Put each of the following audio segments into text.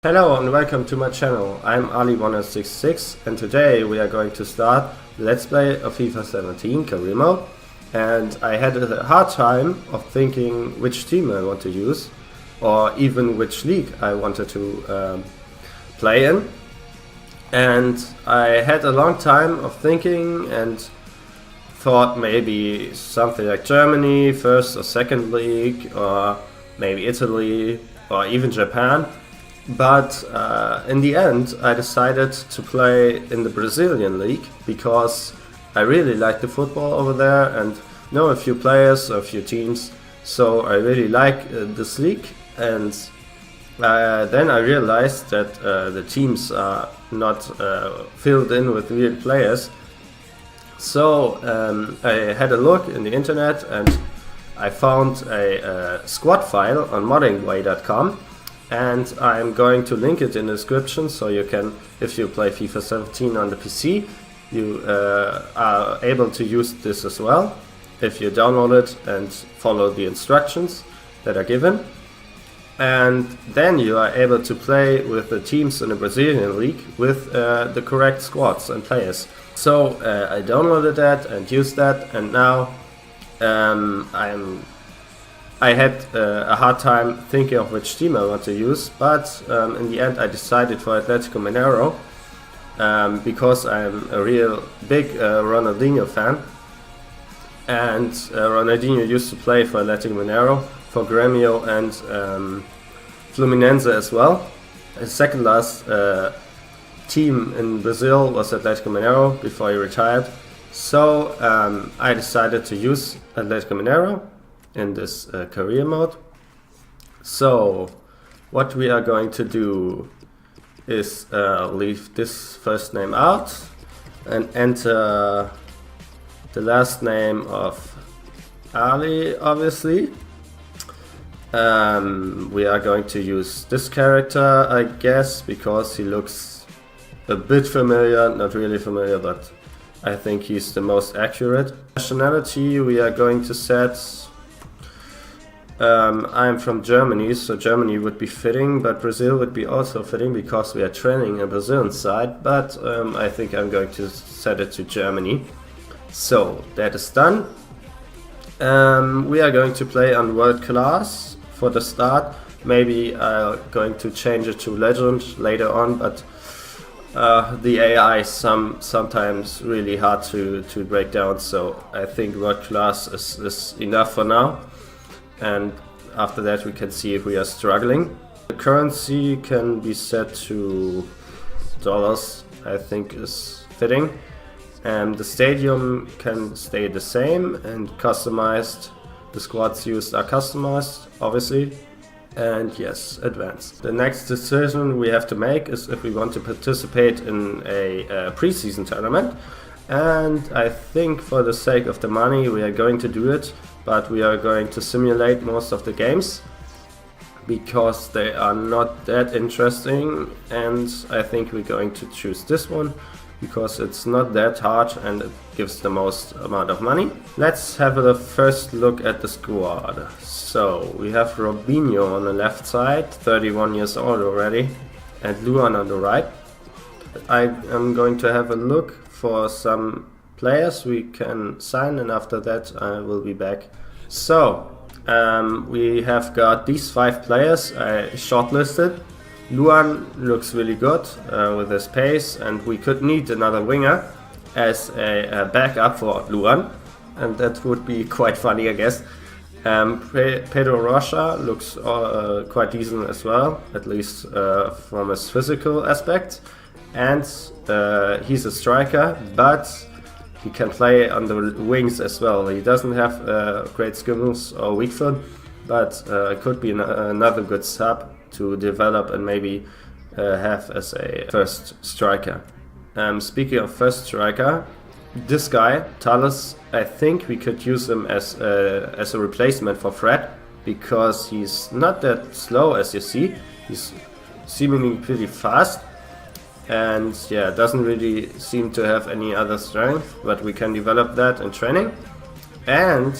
Hello and welcome to my channel. I'm Ali1066 and today we are going to start Let's Play of FIFA 17 career mode, and I had a hard time of thinking which team I want to use or even which league I wanted to play in, and I had a long time of thinking and thought maybe something like Germany, first or second league, or maybe Italy or even Japan. But in the end I decided to play in the Brazilian league because I really like the football over there and know a few players, a few teams, so I really like this league. And then I realized that the teams are not filled in with real players. So I had a look in the internet and I found a squad file on moddingway.com. And I'm going to link it in the description, so you can, if you play FIFA 17 on the PC, you are able to use this as well if you download it and follow the instructions that are given. And then you are able to play with the teams in the Brazilian league with the correct squads and players. So I downloaded that and used that, and now I had a hard time thinking of which team I want to use, but in the end I decided for Atletico Mineiro because I'm a real big Ronaldinho fan, and Ronaldinho used to play for Atletico Mineiro, for Grêmio and Fluminense as well. His second last team in Brazil was Atletico Mineiro before he retired, so I decided to use Atletico Mineiro in this career mode. So what we are going to do is leave this first name out and enter the last name of Ali, obviously. We are going to use this character, I guess, because he looks a bit familiar, not really familiar, but I think he's the most accurate. Nationality we are going to set I'm from Germany, so Germany would be fitting, but Brazil would be also fitting because we are training a Brazilian side, but I think I'm going to set it to Germany. So that is done. We are going to play on world class for the start. Maybe I'm going to change it to legend later on, but the AI is sometimes really hard to break down, so I think world class is enough for now. And after that we can see if we are struggling. The currency can be set to dollars, I think is fitting. And the stadium can stay the same and customized. The squads used are customized, obviously. And yes, advanced. The next decision we have to make is if we want to participate in a preseason tournament. And I think for the sake of the money we are going to do it, but we are going to simulate most of the games because they are not that interesting, and I think we're going to choose this one because it's not that hard and it gives the most amount of money. Let's have a first look at the squad. So we have Robinho on the left side, 31 years old already, and Luan on the right. I am going to have a look for some players we can sign, and after that I will be back. So we have got these 5 players I shortlisted. Luan looks really good with his pace, and we could need another winger as a backup for Luan, and that would be quite funny, I guess. Pedro Rocha looks quite decent as well, at least from his physical aspect, and he's a striker, but he can play on the wings as well. He doesn't have great skills or weak foot, but could be another good sub to develop and maybe have as a first striker. Speaking of first striker, this guy, Thales, I think we could use him as a replacement for Fred, because he's not that slow as you see. He's seemingly pretty fast. And yeah, doesn't really seem to have any other strength, but we can develop that in training. And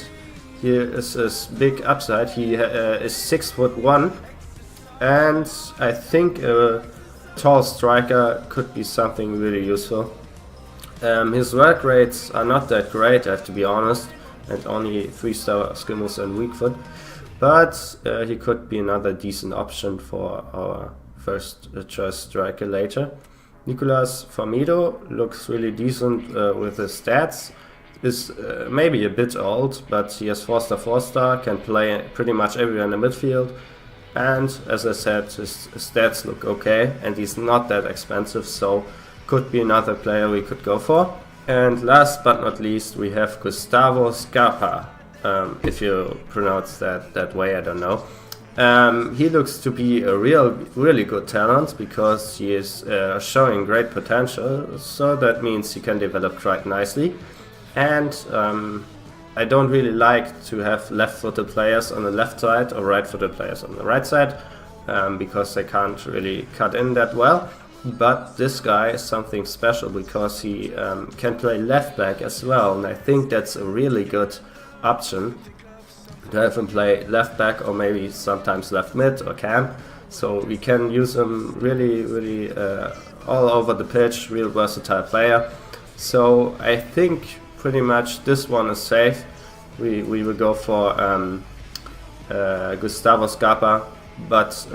here is his big upside. He is 6'1", and I think a tall striker could be something really useful. His work rates are not that great, I have to be honest, and only 3-star skill moves and weak foot, but he could be another decent option for our first choice striker later. Nicolas Formido looks really decent with his stats. Is maybe a bit old, but he has 4-star, 4-star, can play pretty much everywhere in the midfield, and as I said, his stats look okay, and he's not that expensive, so could be another player we could go for. And last but not least, we have Gustavo Scarpa, if you pronounce that way, I don't know. He looks to be a really good talent, because he is showing great potential, so that means he can develop quite nicely. And I don't really like to have left-footed players on the left side or right-footed players on the right side, because they can't really cut in that well. But this guy is something special, because he can play left back as well, and I think that's a really good option to have him play left back, or maybe sometimes left mid or cam. So we can use him really all over the pitch, real versatile player. So I think pretty much this one is safe. We will go for Gustavo Scarpa, but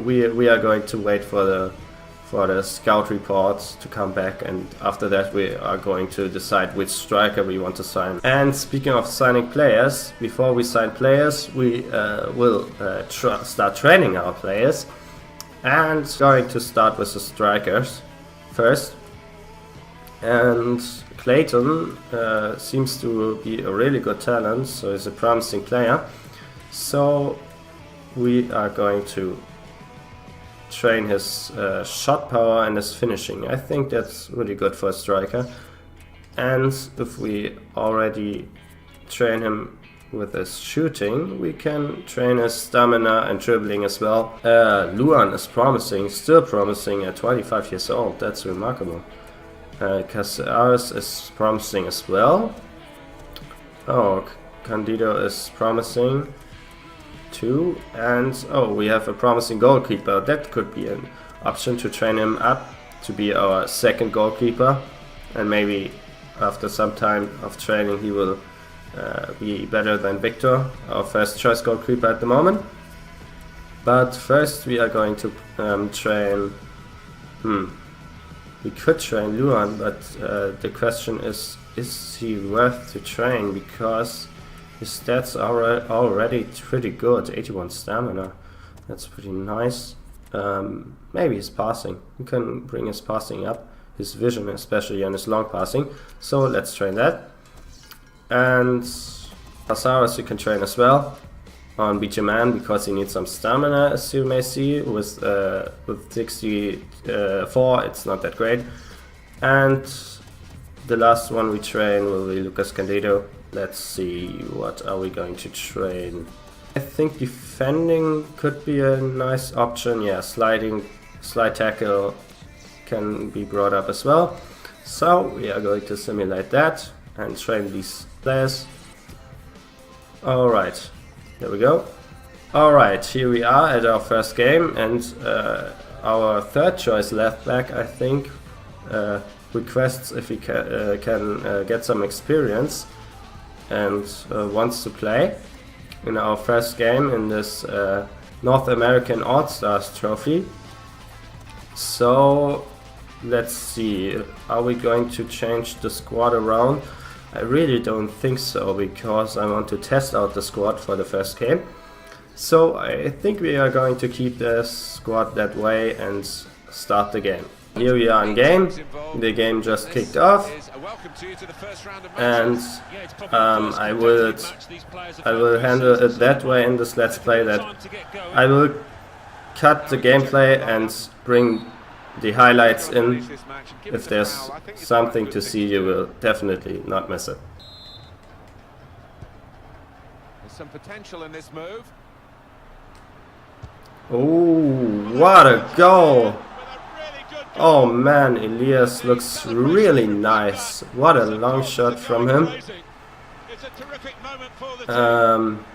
we are going to wait for the scout reports to come back, and after that we are going to decide which striker we want to sign. And speaking of signing players, before we sign players, we will start training our players, and going to start with the strikers first. And Clayton seems to be a really good talent, so he's a promising player. So we are going to train his shot power and his finishing. I think that's really good for a striker. And if we already train him with his shooting, we can train his stamina and dribbling as well. Luan is promising, still promising at 25 years old. That's remarkable. Caceres is promising as well. Oh, Candido is promising too. And oh, we have a promising goalkeeper. That could be an option to train him up to be our second goalkeeper. And maybe after some time of training he will be better than Victor, our first choice goalkeeper at the moment. But first we are going to train... We could train Luan, but the question is he worth to train? Because his stats are already pretty good. 81 stamina, that's pretty nice. Maybe his passing, you can bring his passing up, his vision especially, and his long passing. So let's train that. And Caceres you can train as well on Beat Your Man, because he needs some stamina, as you may see. With 64 it's not that great. And the last one we train will be Lucas Candido. Let's see, what are we going to train? I think defending could be a nice option. Yeah, slide tackle can be brought up as well. So we are going to simulate that and train these players. Alright, there we go. Alright, here we are at our first game, and our third choice left back, I think, requests if he can get some experience and wants to play in our first game in this North American All-Stars trophy. So let's see, are we going to change the squad around? I really don't think so, because I want to test out the squad for the first game. So I think we are going to keep the squad that way and start the game. Here we are in game. The game just kicked off, and I will handle it that way in this Let's Play, that I will cut the gameplay and bring the highlights in. If there's something to see, you will definitely not miss it. There's some potential in this move. Oh, what a goal! Oh man, Elias looks really nice. What a long shot from him.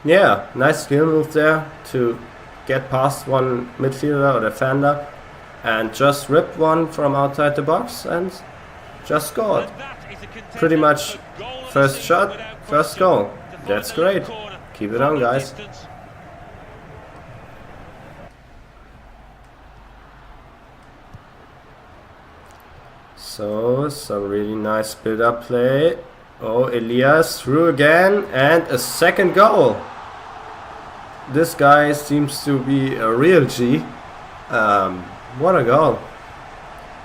Yeah, nice skill move there to get past one midfielder or defender and just ripped one from outside the box and just scored. Pretty much first shot, first goal. That's great. Keep it on, guys. So, some really nice build-up play. Oh, Elias through again and a second goal. This guy seems to be a real G. What a goal.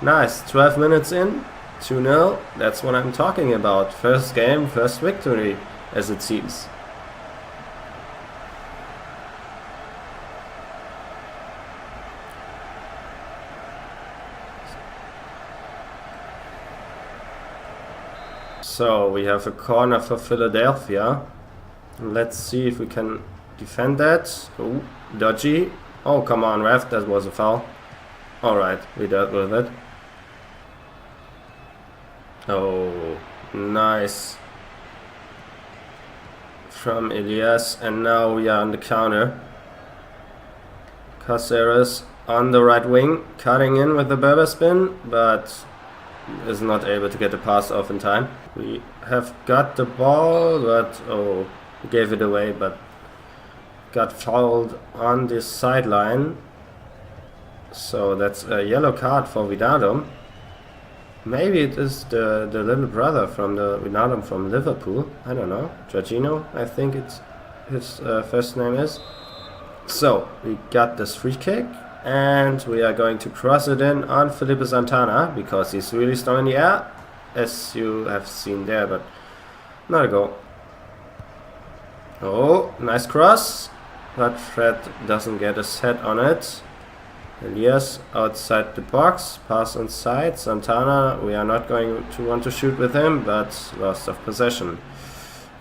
Nice, 12 minutes in, 2-0. That's what I'm talking about. First game, first victory, as it seems. So we have a corner for Philadelphia. Let's see if we can defend that. Oh, dodgy. Oh, come on, ref, that was a foul. Alright, we dealt with it. Oh, nice. From Elias, and now we are on the counter. Caceres on the right wing, cutting in with the Berber spin, but is not able to get the pass off in time. We have got the ball, but oh, we gave it away, but got fouled on this sideline. So that's a yellow card for Wijnaldum. Maybe it is the little brother from the Wijnaldum from Liverpool. I don't know. Jorginho, I think it's his first name is. So we got this free kick. And we are going to cross it in on Felipe Santana, because he's really strong in the air, as you have seen there, but not a goal. Oh, nice cross, but Fred doesn't get his head on it. Elias outside the box, pass inside. Santana, we are not going to want to shoot with him, but loss of possession.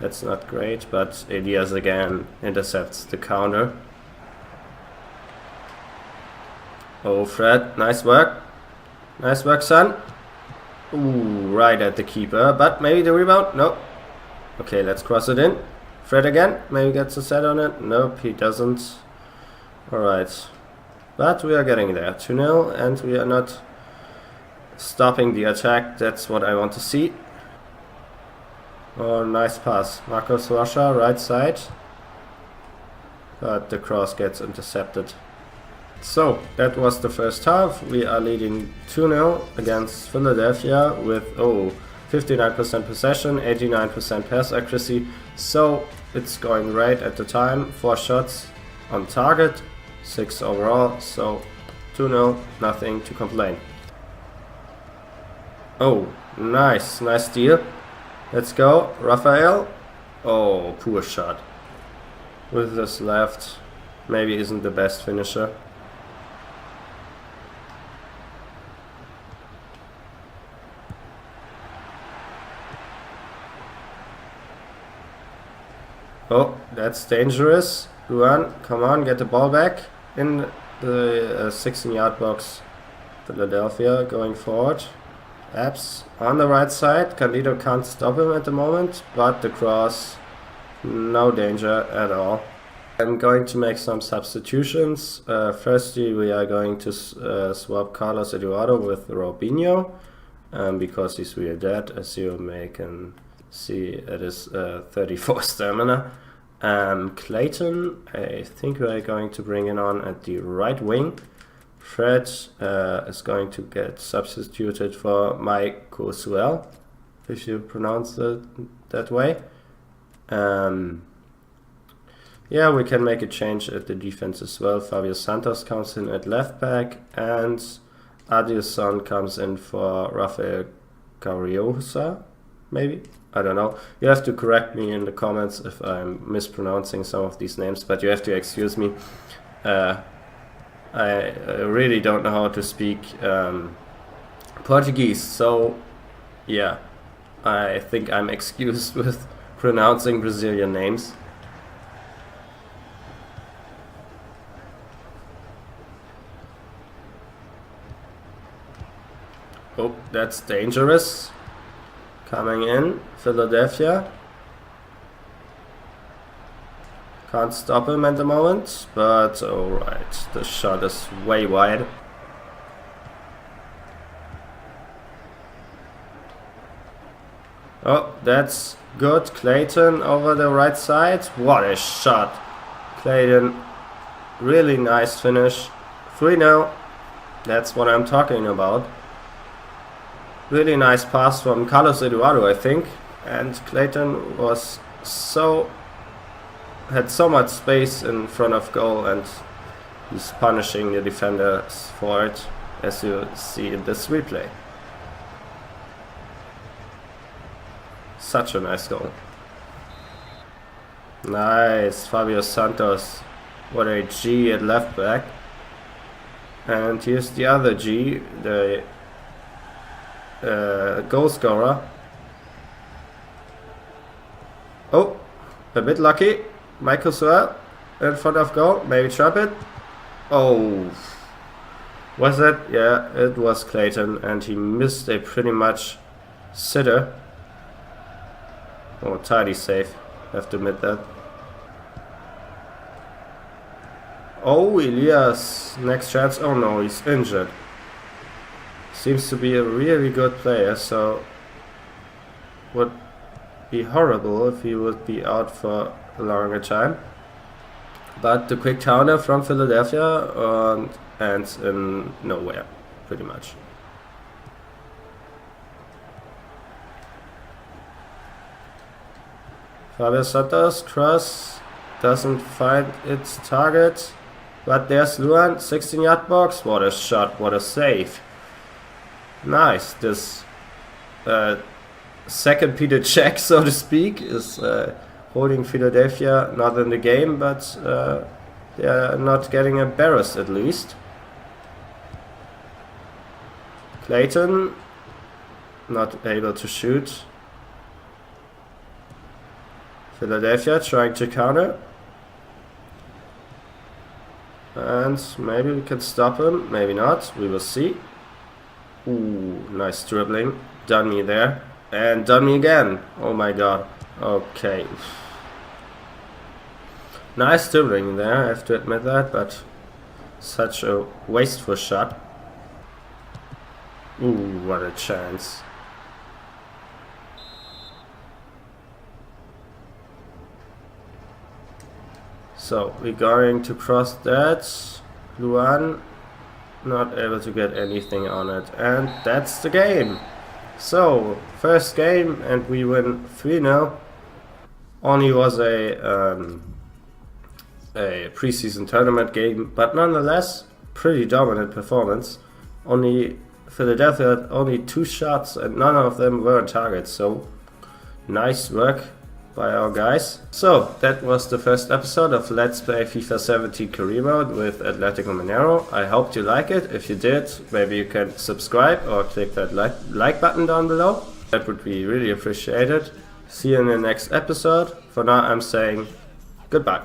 That's not great, but Elias again intercepts the counter. Oh, Fred, nice work. Nice work, son. Ooh, right at the keeper, but maybe the rebound? Nope. Okay, let's cross it in. Fred again, maybe gets a set on it. Nope, he doesn't. Alright. But we are getting there. 2-0, and we are not stopping the attack. That's what I want to see. Oh, nice pass. Marcos Rocha, right side. But the cross gets intercepted. So, that was the first half. We are leading 2-0 against Philadelphia with 59% possession, 89% pass accuracy. So, it's going right at the time. 4 shots on target, 6 overall. So, 2-0, nothing to complain. Oh, nice steal. Let's go, Rafael. Oh, poor shot. With this left, maybe isn't the best finisher. Oh, that's dangerous. Luan, come on, get the ball back in the 16-yard box. Philadelphia going forward. Abs on the right side. Candido can't stop him at the moment, but the cross, no danger at all. I'm going to make some substitutions. Firstly, we are going to swap Carlos Eduardo with Robinho, because he's really dead, as you can see at his 34 stamina. Clayton, I think we are going to bring it on at the right wing. Fred is going to get substituted for Mike Cosuel, if you pronounce it that way. Yeah, we can make a change at the defense as well. Fabio Santos comes in at left back, and Adilson comes in for Rafael Carriosa, maybe? I don't know. You have to correct me in the comments if I'm mispronouncing some of these names, but you have to excuse me. I really don't know how to speak Portuguese, so yeah, I think I'm excused with pronouncing Brazilian names. Oh, that's dangerous. Coming in, Philadelphia. Can't stop him at the moment, but alright, the shot is way wide. Oh, that's good. Clayton over the right side. What a shot. Clayton, really nice finish. 3-0. That's what I'm talking about. Really nice pass from Carlos Eduardo, I think. And Clayton was had so much space in front of goal, and he's punishing the defenders for it, as you see in this replay. Such a nice goal. Nice, Fabio Santos. What a G at left back. And here's the other G, the goal scorer. Oh, a bit lucky. Michael Suarez in front of goal. Maybe trap it. Oh, was that? Yeah, it was Clayton, and he missed a pretty much sitter. Oh, tidy save. Have to admit that. Oh, Elias. Next chance. Oh no, he's injured. Seems to be a really good player, so would be horrible if he would be out for a longer time. But the quick counter from Philadelphia ends in nowhere, pretty much. Fabio Santos cross doesn't find its target, but there's Luan, 16-yard box. What a shot, what a save. Nice. This second Peter Cech, so to speak, is holding Philadelphia not in the game, but they are not getting embarrassed at least. Clayton not able to shoot. Philadelphia trying to counter. And maybe we can stop him, maybe not, we will see. Ooh, nice dribbling. Done me there. And done me again. Oh my god. Okay. Nice dribbling there, I have to admit that, but such a wasteful shot. Ooh, what a chance. So, we're going to cross that. Luan not able to get anything on it. And that's the game. So, first game and we win 3-0. Only was a preseason tournament game, but nonetheless, pretty dominant performance. Only Philadelphia had only 2 shots and none of them were on target. So, nice work by our guys. So that was the first episode of Let's Play FIFA 17 Career Mode with Atletico Mineiro. I hope you like it. If you did, maybe you can subscribe or click that like button down below. That would be really appreciated. See you in the next episode. For now I'm saying goodbye.